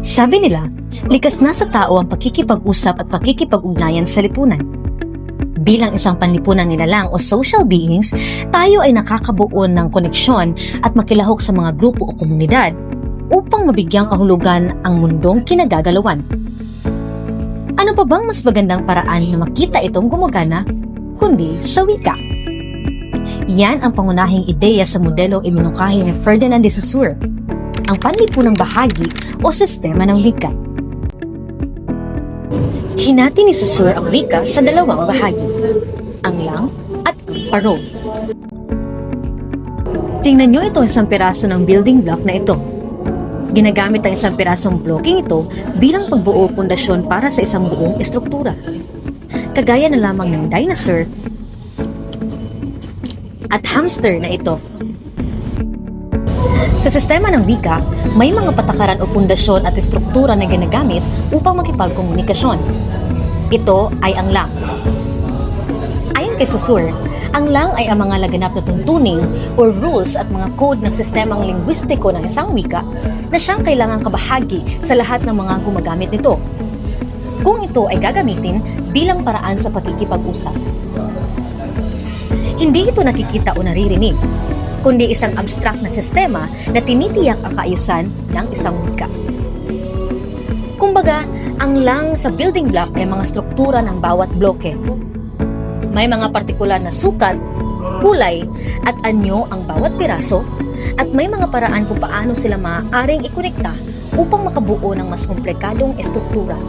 Sabi nila, likas na sa tao ang pakikipag-usap at pakikipag-ugnayan sa lipunan. Bilang isang panlipunan nilalang o social beings, tayo ay nakakabuo ng koneksyon at makilahok sa mga grupo o komunidad upang mabigyang kahulugan ang mundong kinagagalawan. Ano pa bang mas magandang paraan na makita itong gumagana kundi sa wika? Yan ang pangunahing ideya sa modelong iminungkahi ni Ferdinand de Saussure, ang panlipunang bahagi o sistema ng wika. Hinati ni Saussure ang wika sa dalawang bahagi, ang lang at ang parole. Tingnan nyo itong isang piraso ng building block na ito. Ginagamit ang isang pirasong blocking ito bilang pagbuo pundasyon para sa isang buong estruktura. Kagaya na lamang ng dinosaur at hamster na ito. Sa sistema ng wika, may mga patakaran o pundasyon at estruktura na ginagamit upang makipagkomunikasyon. Ito ay ang lang. Ayon kay Saussure, ang lang ay ang mga laganap na tuntunin o rules at mga code ng sistemang linguistiko ng isang wika na siyang kailangang kabahagi sa lahat ng mga gumagamit nito, kung ito ay gagamitin bilang paraan sa pakikipag-usap. Hindi ito nakikita o naririnig, kundi isang abstract na sistema na tinitiyak ang kaayusan ng isang wika. Kumbaga, ang lang sa building block ay mga struktura ng bawat bloke. May mga partikular na sukat, kulay, at anyo ang bawat piraso, at may mga paraan kung paano sila maaaring ikonekta upang makabuo ng mas komplikadong estruktura.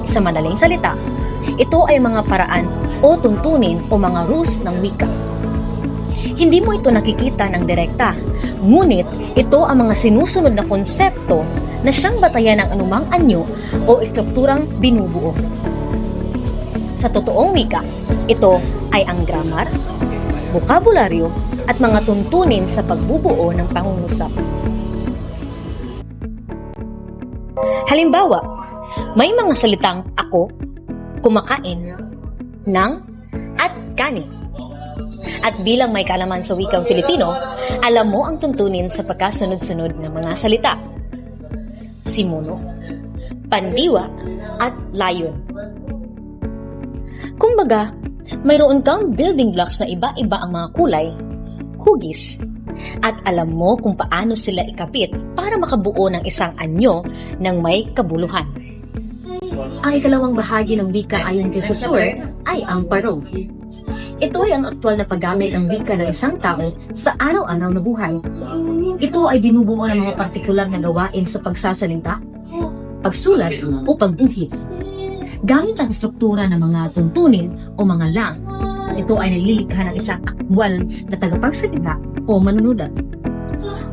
Sa madaling salita, ito ay mga paraan o tuntunin o mga rules ng wika. Hindi mo ito nakikita ng direkta, ngunit ito ang mga sinusunod na konsepto na siyang batayan ng anumang anyo o estrukturang binubuo. Sa totoong wika, ito ay ang grammar, bokabularyo, at mga tuntunin sa pagbubuo ng pangungusap. Halimbawa, may mga salitang ako, kumakain, ng, at kanin. At bilang may kaalaman sa wikang Filipino, alam mo ang tuntunin sa pagkasunod-sunod ng mga salita. Simuno, pandiwa, at layon. Kumbaga, mayroon kang building blocks na iba-iba ang mga kulay, hugis, at alam mo kung paano sila ikapit para makabuo ng isang anyo ng may kabuluhan. Ang ikalawang bahagi ng wika ayon kay Saussure ay ang parole. Ito ay ang aktual na paggamit ng wika ng isang tao sa araw-araw na buhay. Ito ay binubuo ng mga partikular na gawain sa pagsasalita, pagsulat o pagbuhit. Gamit ang struktura ng mga tuntunin o mga lang, ito ay nalilikha ng isang aktwal na tagapagsalita o manunulat.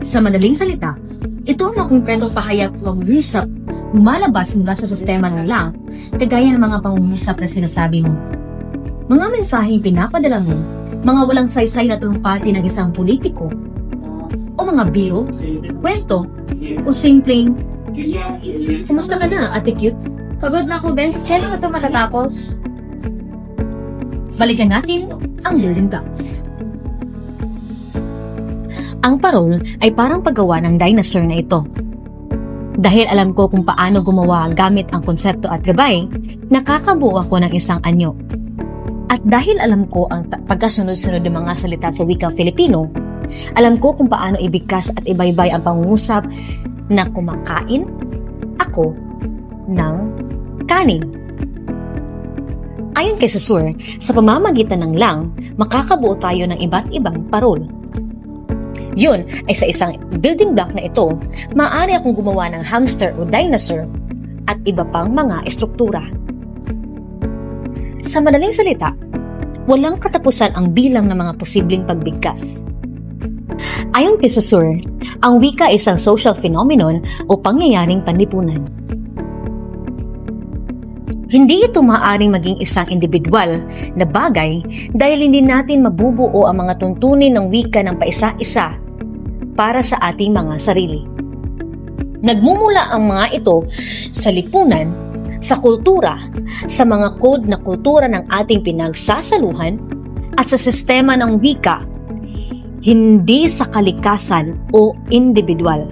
Sa madaling salita, ito ang konkretong pahayag o pangungusap lumalabas mula sa sistema ng lang, kagaya ng mga pangungusap na sinasabi mo. Mga mensaheng pinapadala mo, mga walang saysay na talumpati ng isang politiko, o mga biro, kwento, o simpleng, "Kumusta ka na, ate cute? Pagod na ako, bes. Kailan na ito matatapos?" Balikan natin ang building blocks. Ang parole ay parang paggawa ng dinosaur na ito. Dahil alam ko kung paano gumawa gamit ang konsepto at gabay, nakakabuo ako ng isang anyo. At dahil alam ko ang pagkasunod-sunod ng mga salita sa wikang Filipino, alam ko kung paano ibigkas at ibaybay ang pangungusap na kumakain ako ng kanin. Ayon kay Saussure, sa pamamagitan ng lang, makakabuo tayo ng iba't ibang parole. Yun ay sa isang building block na ito, maaari akong gumawa ng hamster o dinosaur at iba pang mga estruktura. Sa madaling salita, walang katapusan ang bilang ng mga posibleng pagbigkas. Ayon kay Saussure, ang wika ay isang social phenomenon o pangyayaring panlipunan. Hindi ito maaaring maging isang individual na bagay dahil hindi natin mabubuo ang mga tuntunin ng wika ng paisa-isa para sa ating mga sarili. Nagmumula ang mga ito sa lipunan, sa kultura, sa mga code na kultura ng ating pinagsasaluhan at sa sistema ng wika, hindi sa kalikasan o individual.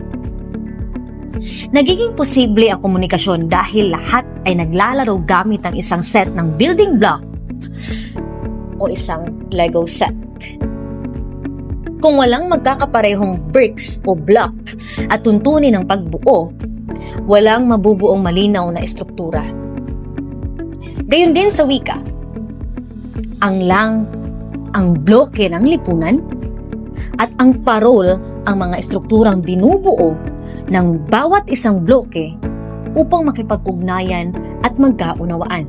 Nagiging posible ang komunikasyon dahil lahat ay naglalaro gamit ang isang set ng building block o isang Lego set. Kung walang magkakaparehong bricks o block at tuntunin ng pagbuo, walang mabubuong malinaw na estruktura. Gayon din sa wika. Ang bloke ng lipunan at ang parol ang mga estrukturang binubuo ng bawat isang bloke upang makipag-ugnayan at magkaunawaan.